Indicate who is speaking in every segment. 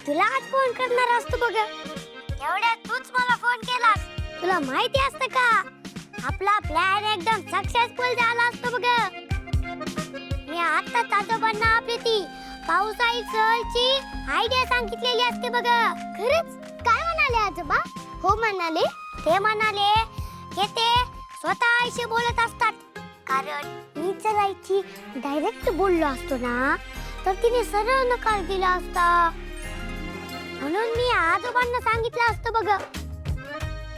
Speaker 1: तुला आज फोन करणार असतो बघ. एवढ्यात तूच मला फोन केलास. तुला माहिती असतं का आपला प्लॅन एकदम सक्सेसफुल झाला असतो बघ. मी आता आजोबांना आपली ती पावसाळी सहलची आयडिया सांगितलेली असते बघ. खरंच? काय म्हणाले आजोबा? हो म्हणाले. ते म्हणाले की ते स्वतः आईशी बोलत असतात, कारण मी जर आईची डायरेक्ट बोललो असतो ना तर तिने सरळ नकार दिला असता. म्हणून मी आजोबांना सांगितलं असतं बघ.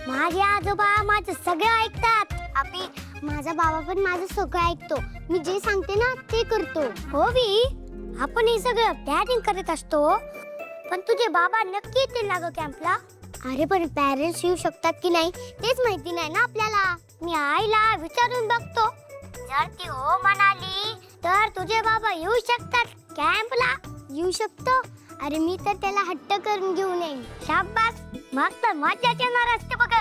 Speaker 1: माझे आजोबा माझं सगळं ऐकतात. अभि, माझा बाबा पण माझं सगळं ऐकतो. मी जे सांगते ना ते करतो. हो बी, आपण हे सगळं प्लॅनिंग करत असतो, पण तुझे बाबा नक्की येतील ना ग कॅम्पला? अरे पण पॅरेंट्स येऊ शकतात की नाही तेच माहिती नाही ना आपल्याला. मी आईला विचारून बघतो. जर ती हो म्हणाली तर तुझे बाबा येऊ शकतात कॅम्पला. येऊ शकतो? अरे मी तर त्याला हट्ट करून घेऊन येईन. शाबास, मग तर मजा येणार असते बघ.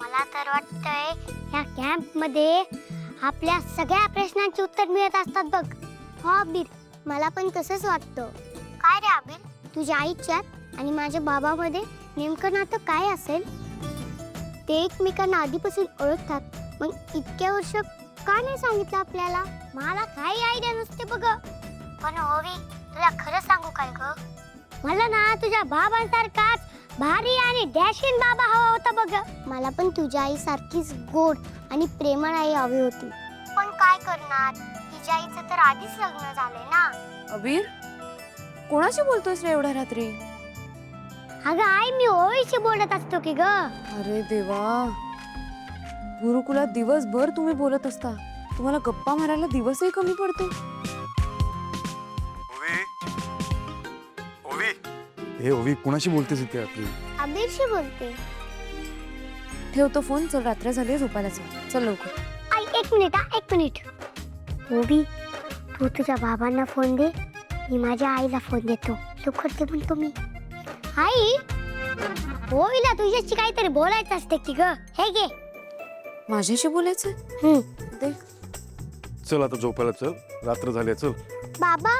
Speaker 1: मला तर वाटतंय या कॅम्प मध्ये आपल्या सगळ्या प्रश्नांची उत्तर मिळत असतात बघ. हो अबीर, मला पण तसंच वाटतं. काय रे अबीर, तुझ्या आईच्यात आणि माझ्या बाबामध्ये नेमकं नातं काय असेल? ते एकमेकांना आधीपासून ओळखतात, मग इतक्या वर्ष का नाही सांगितलं आपल्याला? मला काही आयडिया नसते बघ. पण ओवी, तुला खरं सांगू काय ग, मला ना तुझ्या बाबांसारखाच भारी आणि डॅशिंग बाबा हवा होता बघ. मला पण तुझ्या आई सारखीच गोड आणि प्रेमळ आई हवी होती. पण काय करणार, तिच्या आईचं तर आधीच लग्न झालंय ना.
Speaker 2: अबीर, कोणाशी बोलतोस रे एवढ्या रात्री?
Speaker 1: अगं आई, मी ओवीशी बोलत असतो की ग.
Speaker 2: अरे देवा, गुरुकुलात दिवसभर तुम्ही बोलत असता, तुम्हाला गप्पा मारायला दिवसही कमी पडतो.
Speaker 3: हे ओवी, कुणाशी बोलतेस इथे आपली?
Speaker 1: अबीरशी बोलते.
Speaker 2: ठेवतो फोन, चल रात्र झाली, झोपायला चल. चल लवकर.
Speaker 1: आई एक मिनिट, हा एक मिनिट. ओवी, तू तुझ्या बाबांना फोन दे, मी माझ्या आईला फोन देतो. लवकर दे म्हणतो मी. आई, ओवीला तुझ्याशी काहीतरी बोलायचं असते की ग. हे घे.
Speaker 2: माझ्याशी बोलायचं? दे.
Speaker 3: चल आता झोपायला चल, रात्र झाली. चल.
Speaker 1: बाबा,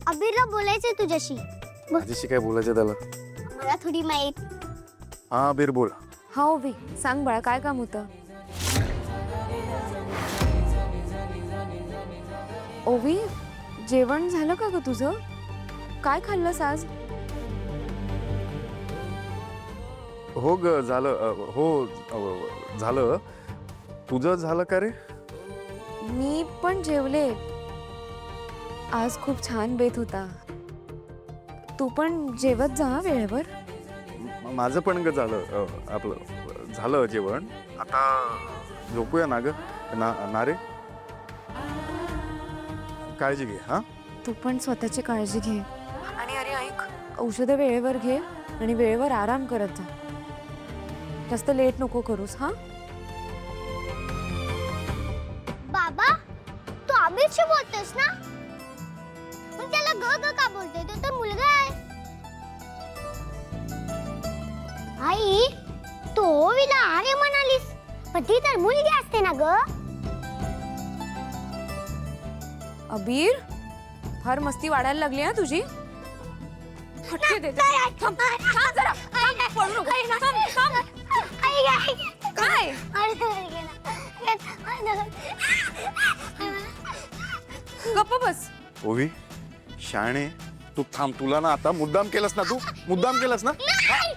Speaker 1: अबीरला बोलायचंय तुझ्याशी.
Speaker 3: माझ्याशी काय बोलायचं त्याला?
Speaker 1: मला थोडी माहित.
Speaker 3: हा बीर, बोल.
Speaker 2: हा ओवी, सांग बाळा, काय काम होतं? ओवी, जेवण झालं का ग तुझं? काय खाल्लंस आज?
Speaker 3: हो ग, झालं. झालं. तुझं झालं का रे?
Speaker 2: मी पण जेवले. आज खूप छान बेत होता. तू पण जेवत जा वेळेवर.
Speaker 3: माझं पण ग झालं. आपलं झालं जेवण. आता झोपूया ना ग. ना रे, काळजी घे. हा,
Speaker 2: तू पण स्वतःची काळजी घे. आणि अरे ऐक, औषधं वेळेवर घे आणि वेळेवर आराम करत जा. जास्त लेट नको करूस. हा
Speaker 1: बाबा, तू अबीरशी बोलतोस ना? पण त्याला ग ग का बोलतोय? तो तर मुलगा आहे. आई, तू ओवीला अरे म्हणालीस, पण ती तर मुलगी असते ना ग.
Speaker 2: अबीर, फार मस्ती वाढायला लागली ना तुझी. फटके देते. थांब जरा. पळू नको. काय? गप्प बस.
Speaker 3: ओवी, शाणे, तू थांब. तुला ना आता मुद्दाम केलंस ना, तू मुद्दाम केलंस ना.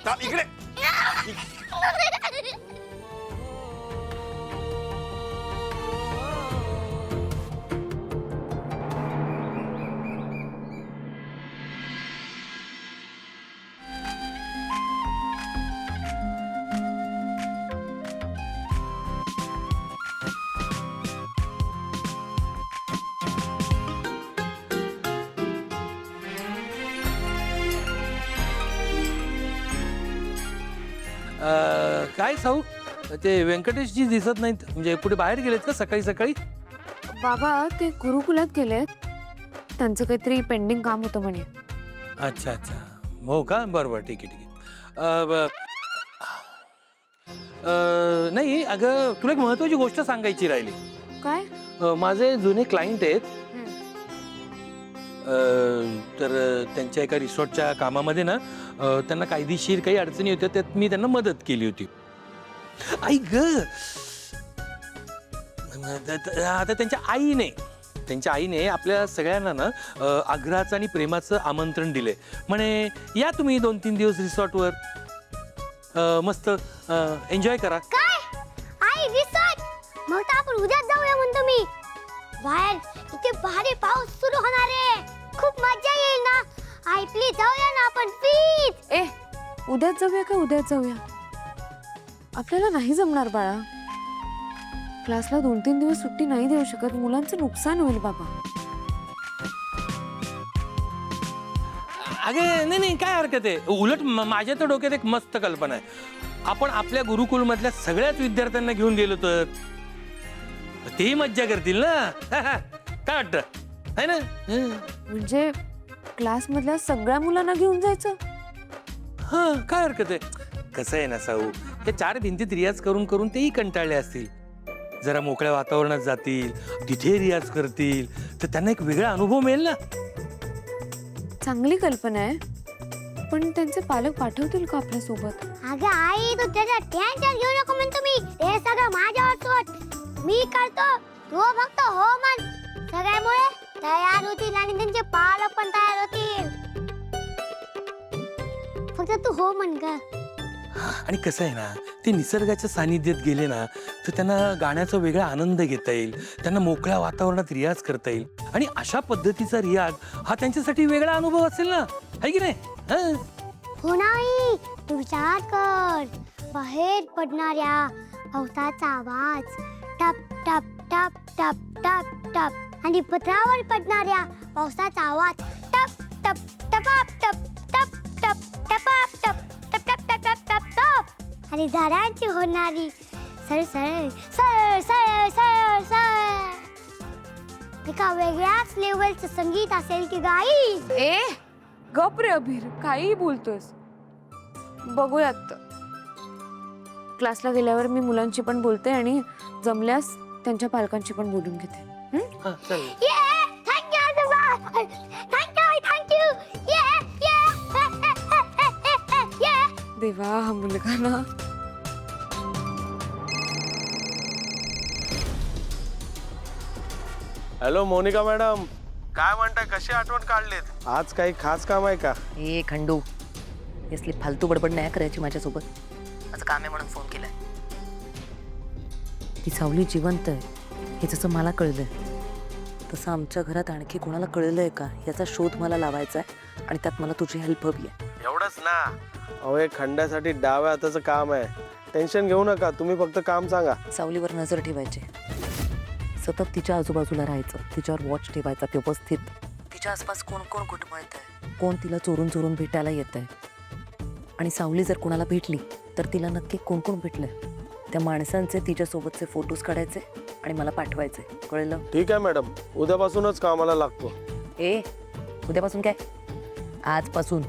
Speaker 3: थांब इकडे.
Speaker 4: काय साऊ, ते व्यंकटेशजी दिसत नाहीत, म्हणजे कुठे बाहेर गेलेत का सकाळी सकाळी?
Speaker 2: बाबा, ते गुरुकुलात गेलेत. त्यांचं काहीतरी पेंडिंग काम होतं म्हणे.
Speaker 4: अच्छा अच्छा, हो का? बरं बरं, ठीक आहे ठीक आहे. नाही अगं, तुला एक महत्वाची गोष्ट सांगायची राहिली.
Speaker 2: काय?
Speaker 4: माझे जुने क्लायंट आहेत. तर त्यांच्या एका रिसॉर्टच्या कामामध्ये ना त्यांना कायदेशीर काही अडचणी होत्या, त्यात मी त्यांना मदत केली होती. ऐक ग, आता त्यांच्या आईने आपल्या सगळ्यांना ना आग्रहाचं आणि प्रेमाचं आमंत्रण दिले. म्हणे या तुम्ही 2-3 दिवस रिसॉर्टवर मस्त एन्जॉय करा.
Speaker 1: काय आई रिसॉर्ट? मग तर आपण उद्याच जाऊया म्हणतो मी. बाहेर इथे भारी पाऊस सुरू होणार आहे, खूप मजा येईल ना. आई प्लीज जाऊया ना आपण प्लीज.
Speaker 2: ए, उद्याच जाऊया का उद्याच जाऊया? आपल्याला नाही जमणार बाळा. क्लासला 2-3 दिवस सुट्टी नाही देऊ शकत, मुलांचं नुकसान होईल बाबा.
Speaker 4: अगे नाही काय हरकत आहे. उलट माझ्या तर डोक्यात एक मस्त कल्पना आहे. आपण आपल्या गुरुकुल मधल्या सगळ्याच विद्यार्थ्यांना घेऊन गेलो तर तेही मज्जा करतील ना. काय वाटतं आहे ना?
Speaker 2: म्हणजे क्लास मधल्या सगळ्या मुलांना घेऊन जायचं?
Speaker 4: हा, काय हरकत आहे. कसं आहे ना साऊ, ते 4 भिंतीत रियाज करून करून तेही कंटाळले असतील. जरा मोकळ्या वातावरणात जातील, तिथे रियाज करतील, तर त्यांना एक वेगळा अनुभव मिळेल ना.
Speaker 2: चांगली कल्पना आहे, पण त्यांचे पालक पाठवतील का आपल्या सोबत?
Speaker 1: अगं आई तू त्याचा टेन्शन घेऊ नको म्हणतो मी. हे सगळं माझ्यावर सोड, मी करतो. तू फक्त हो म्हण. सगळ्यामुळे तयार होतील आणि त्यांचे पालक पण तयार होतील. फक्त तू हो म्हण ग.
Speaker 4: आणि कसं आहे ना, ते निसर्गाच्या सानिध्यात गेले ना तर त्यांना गाण्याचा वेगळा आनंद घेता येईल, त्यांना मोकळ्या वातावरणात रियाज करता येईल. आणि अशा पद्धतीचा रियाज हा त्यांच्यासाठी वेगळा अनुभव असेल ना, आहे की नाही?
Speaker 1: हो नाही, तू विचार कर. बाहेर पडणाऱ्या पावसाचा आवाज, टप टप टप टप टप टप, आणि पत्रावर पडणाऱ्या पावसाचा आवाज, टप टप टपाप टप टप टप टपाप टप टप टप टप टप टप टप, आणि झाडांची होणारी सळसळ सळ सळ सळ सळ. एका वेगळ्याच लेवलचं संगीत असेल की गाई.
Speaker 2: ए गप रे अभिर, काही बोलतोस. बघूयात. क्लासला गेल्यावर मी मुलांची पण बोलते आणि जमल्यास त्यांच्या पालकांची पण बोलून घेते.
Speaker 4: चालेल.
Speaker 1: Yeah, thank you, Adaba. Thank you. Yeah.
Speaker 2: देवा, हा मुलगा ना.
Speaker 5: हॅलो मोनिका मॅडम, काय म्हणताय? कशी आठवण काढलीत? आज काही खास काम आहे का?
Speaker 6: ए खंडू, यसली फालतू बडबड नाही करायची माझ्यासोबत. माझं काम आहे म्हणून फोन केलाय. ती सावली जिवंत आहे हे जसं मला कळलंय, तसं आमच्या घरात आणखी कोणाला कळलंय का याचा शोध मला लावायचा आहे, आणि त्यात मला तुझी हेल्प हवी आहे.
Speaker 5: एवढंच ना? अहो, हे खंड्यासाठी डाव्या हाताचं काम आहे. टेन्शन घेऊ नका, तुम्ही फक्त काम सांगा.
Speaker 6: सावलीवर नजर ठेवायची, सतत तिच्या आजूबाजूला राहायचं, तिच्यावर वॉच ठेवायचा व्यवस्थित. तिच्या आसपास कोण कोण घुटमळत आहे, कोण तिला चोरून चोरून भेटायला येत आहे, आणि सावली जर कोणाला भेटली तर तिला नक्की कोण कोण भेटलंय त्या माणसांचे तिच्यासोबतचे फोटोज काढायचे आणि मला पाठवायचे. कळलं?
Speaker 5: ठीक आहे मॅडम, उद्यापासूनच कामाला लागतो.
Speaker 6: ए उद्यापासून काय, आजपासून.